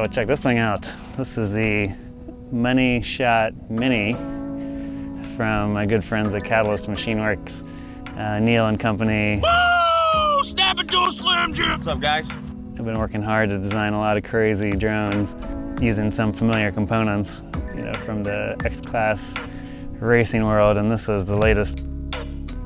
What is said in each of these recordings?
well, check this thing out. This is the Money Shot Mini from my good friends at Catalyst Machineworks, Neill and company. Woo! Snap it to a Slim Jim! What's up, guys? I've been working hard to design a lot of crazy drones using some familiar components, you know, from the X-Class racing world, and this is the latest,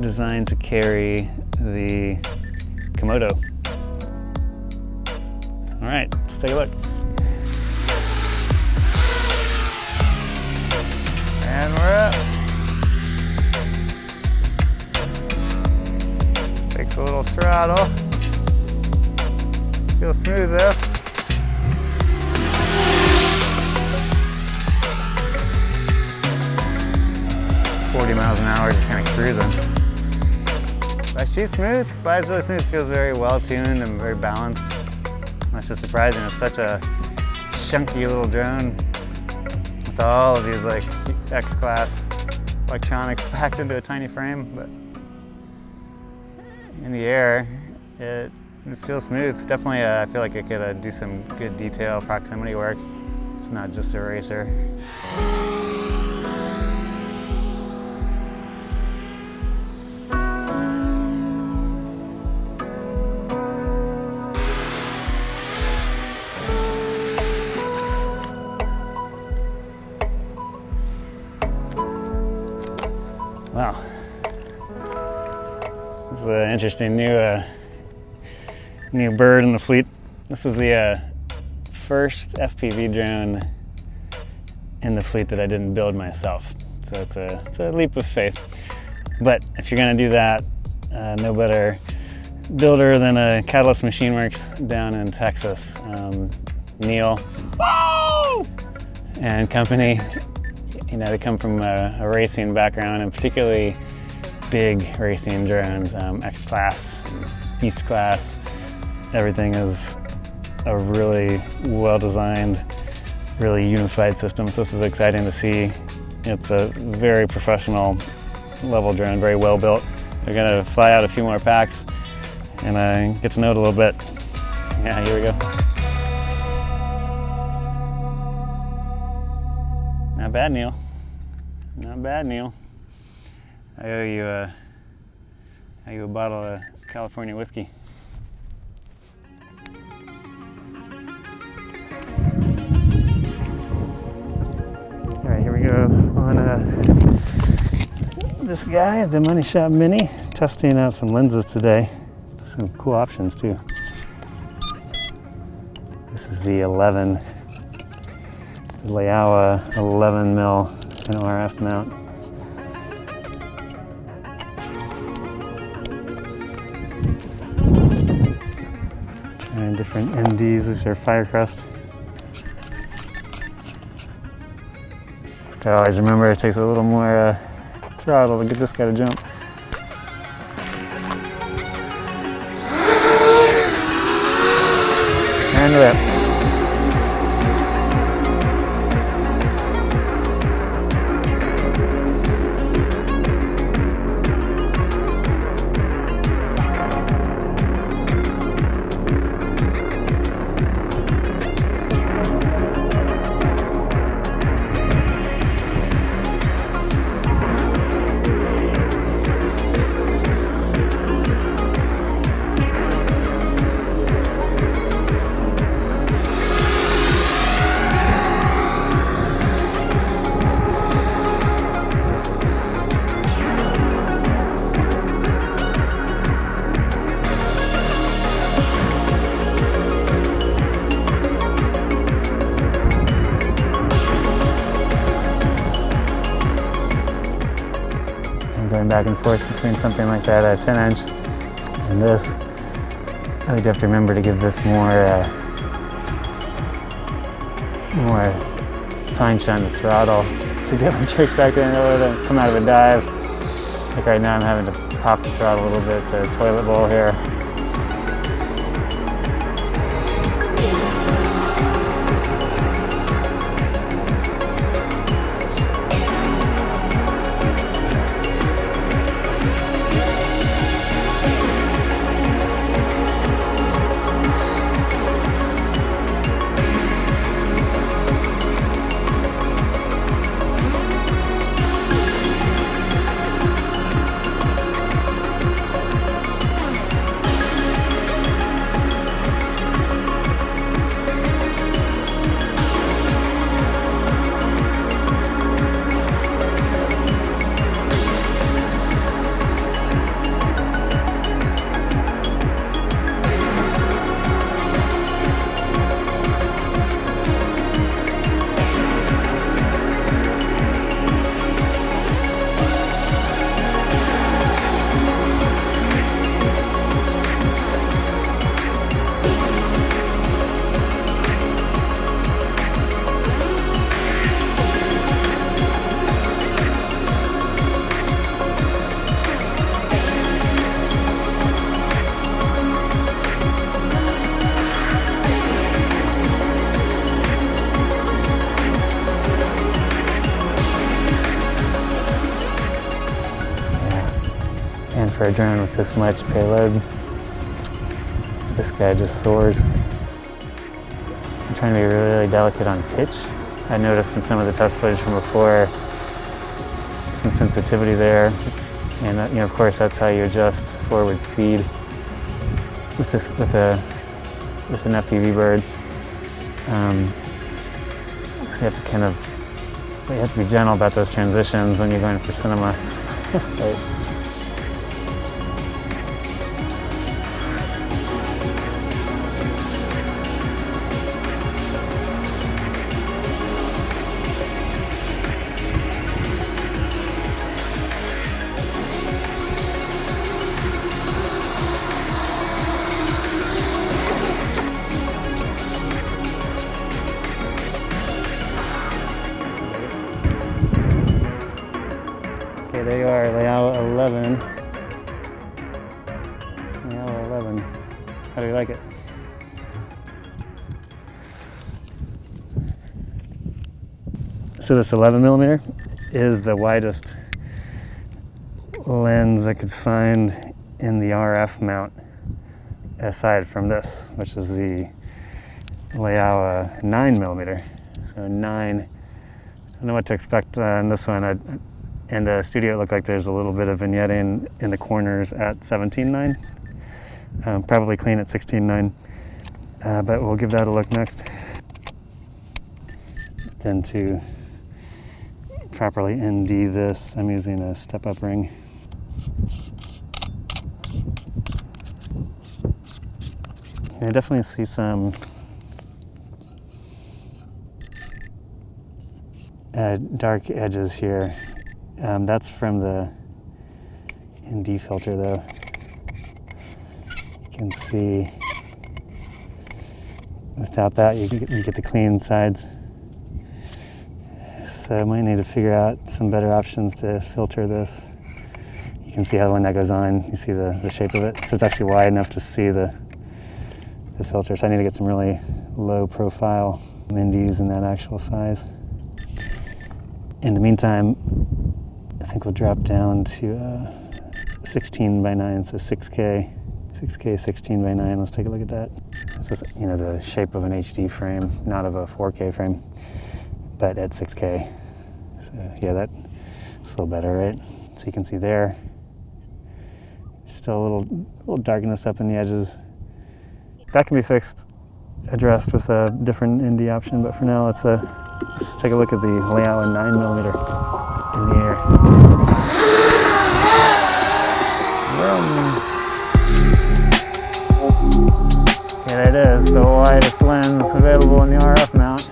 designed to carry the Komodo. All right, let's take a look. And we're up. Takes a little throttle. Feels smooth though. $40 miles an hour, just kind of cruising. She's smooth, flies really smooth, feels very well tuned and very balanced. That's just surprising. It's such a chunky little drone with all of these like X-Class electronics packed into a tiny frame, but in the air, it feels smooth. It's definitely, I feel like it could do some good detail proximity work. It's not just a racer. Wow, this is an interesting new bird in the fleet. This is the first FPV drone in the fleet that I didn't build myself. So it's a leap of faith. But if you're gonna do that, no better builder than a Catalyst Machineworks down in Texas. Neill and company. You know, they come from a racing background, and particularly big racing drones, X-Class, Beast Class. Everything is a really well-designed, really unified system. So this is exciting to see. It's a very professional level drone, very well built. We're gonna fly out a few more packs and get to know it a little bit. Yeah, here we go. Not bad, Neill. Not bad, Neill. I owe you a bottle of California whiskey. All right, here we go on this guy, the Money Shot Mini, testing out some lenses today. Some cool options too. This is the 11. The Laowa 11mm an RF mount. Trying different NDs. These are Firecrest. Which I always remember, it takes a little more throttle to get this guy to jump. And rip. Going back and forth between something like that, a 10-inch, and this. I would have to remember to give this more punch on the throttle to get my tricks back there and to come out of a dive. Like right now, I'm having to pop the throttle a little bit to toilet bowl here. for a drone with this much payload. This guy just soars. I'm trying to be really, really delicate on pitch. I noticed in some of the test footage from before some sensitivity there, and of course that's how you adjust forward speed with an FPV bird. So you have to you have to be gentle about those transitions when you're going for cinema. Right. Okay, there you are, Laowa 11. Laowa 11. How do you like it? So this 11mm is the widest lens I could find in the RF mount, aside from this, which is the Laowa 9mm. So 9. I don't know what to expect on this one. In the studio, it looked like there's a little bit of vignetting in the corners at 17.9. Probably clean at 16.9, but we'll give that a look next. Then to properly ND this, I'm using a step-up ring. I definitely see some dark edges here. That's from the ND filter though. You can see without that you get the clean sides. So I might need to figure out some better options to filter this. You can see how when that goes on, you see the shape of it. So it's actually wide enough to see the filter. So I need to get some really low profile NDs in that actual size. In the meantime, I think we'll drop down to 16:9, so 6K 16:9. Let's take a look at that. So it's, the shape of an HD frame, not of a 4K frame, but at 6K. So yeah, that's a little better, right? So you can see there, still a little darkness up in the edges. That can be addressed with a different ND option, but for now, let's take a look at the Laowa 9mm in the air. Okay, there it is, the widest lens available in the RF mount.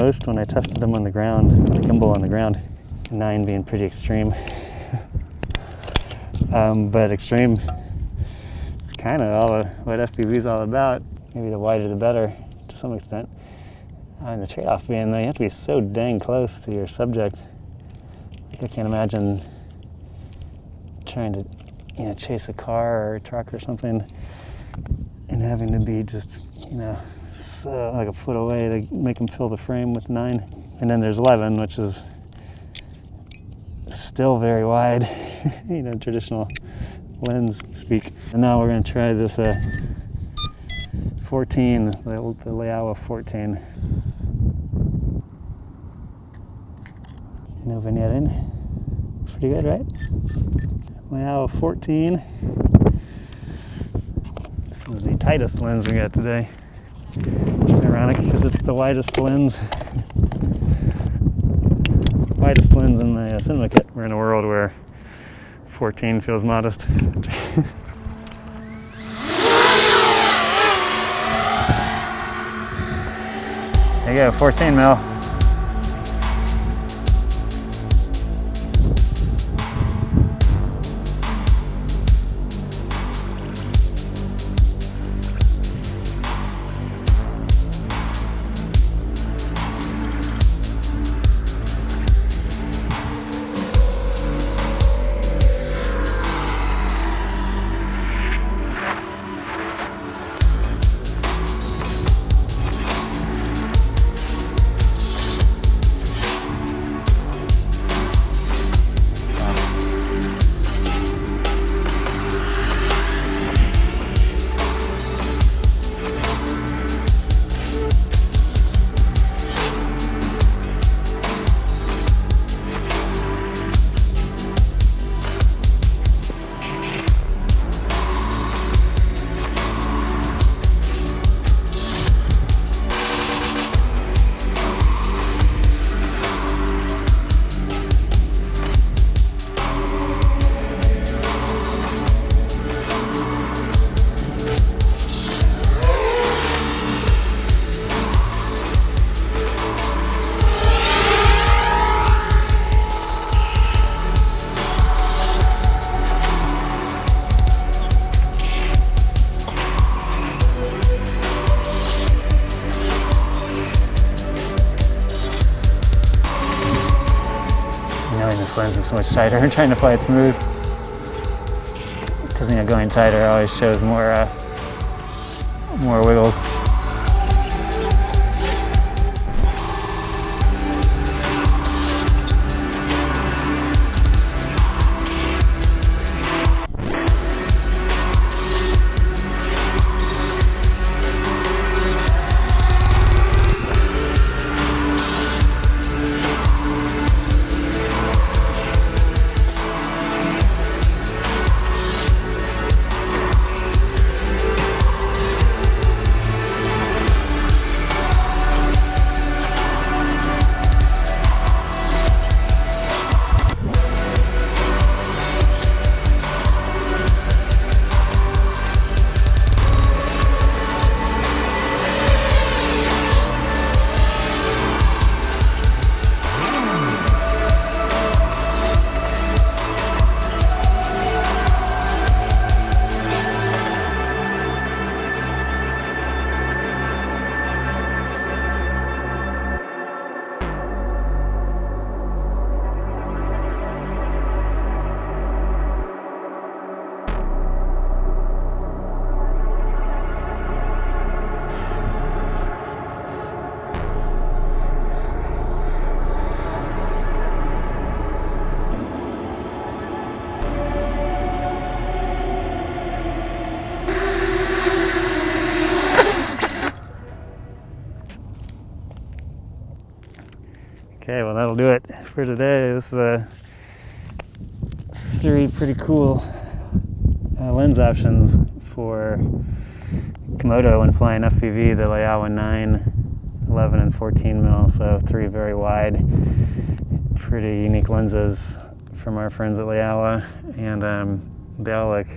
most when I tested them on the ground, the gimbal on the ground. 9 being pretty extreme. But extreme, it's kind of all what FPV is all about. Maybe the wider the better to some extent. And the trade-off being though, you have to be so dang close to your subject. Like I can't imagine trying to, chase a car or a truck or something and having to be just, so like a foot away to make them fill the frame with 9. And then there's 11, which is still very wide, traditional lens speak. And now we're going to try this 14, the Laowa 14. No vignetting. It's pretty good, right? Laowa 14. This is the tightest lens we got today. It's ironic because it's the widest lens. Widest lens in the cinema kit. We're in a world where 14 feels modest. There you go, 14 mil. This lens is so much tighter. I'm trying to fly it smooth because going tighter always shows more wiggles. Okay, well that'll do it for today. This is 3 pretty cool lens options for Komodo when flying FPV, the Laowa 9, 11, and 14 mil. So 3 very wide, pretty unique lenses from our friends at Laowa, and they all look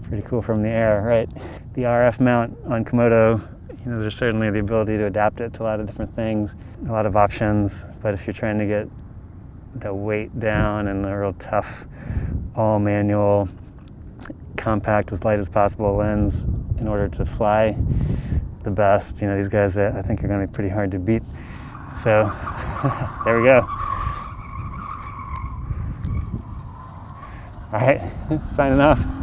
pretty cool from the air, right? The RF mount on Komodo You know, there's certainly the ability to adapt it to a lot of different things, a lot of options, but if you're trying to get the weight down and a real tough, all manual, compact, as light as possible lens in order to fly the best, you know, these guys I think are going to be pretty hard to beat. So there we go. All right, signing off.